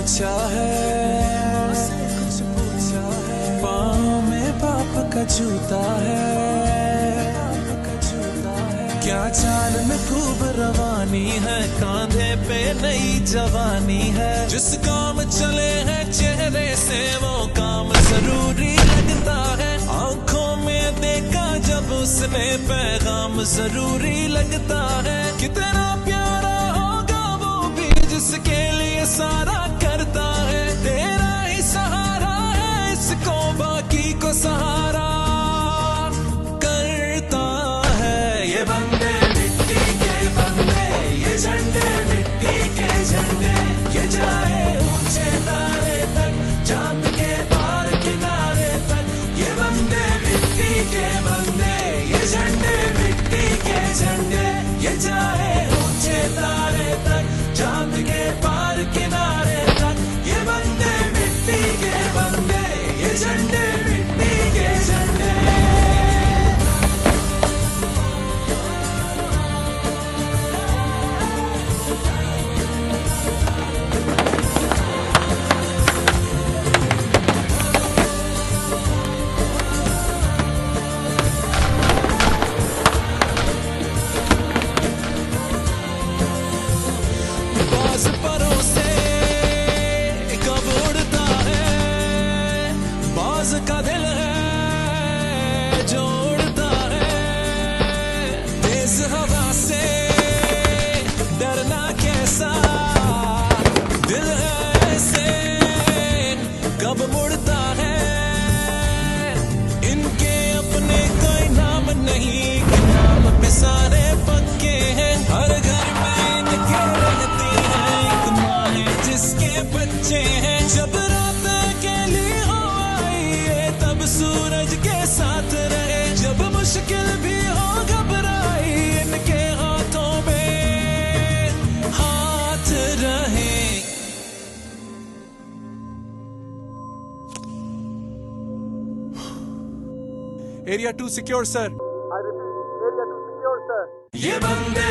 पूछा है, पाँव में बाप का जूता है, क्या चाल में खूब रवानी है, कांधे पे नई जवानी है। जिस काम चले हैं चेहरे से वो काम जरूरी लगता है, आंखों में देखा जब उसने पैगाम जरूरी लगता है। कितना प्यारा होगा वो भी जिसके लिए सारा करता है, तेरा ही सहारा है इसको बाकी को सहारा करता है। ये बंदे मिट्टी के बंदे, ये झंडे मिट्टी के झंडे, ये जाए ऊंचे तारे तक, चांद के पार किनारे तक। ये बंदे मिट्टी के बंदे, ये झंडे मिट्टी के झंडे, ये जाए ऊंचे तारे तक, चांद के पार किनारे तक। ये बंदे मिट्टी के बंदे, ये झंडे मिट्टी के झंडे। बाज परों से कब उड़ता है, बाज का दिल है जो उड़ता है। तेज हवा से डरना कैसा, दिल है ऐसे कब मुड़ता है। इनके अपने कोई नाम नहीं कि नाम पे सारे पक्के हैं, हर घर में इनके रहती है एक माँ है जिसके बच्चे हैं। जब रात अकेली हो आई है तब सूरज के साथ रहे, जब मुश्किल भी हो घबराई इनके हाथों में हाथ रहे। Area 2 secure, sir. ये बंदे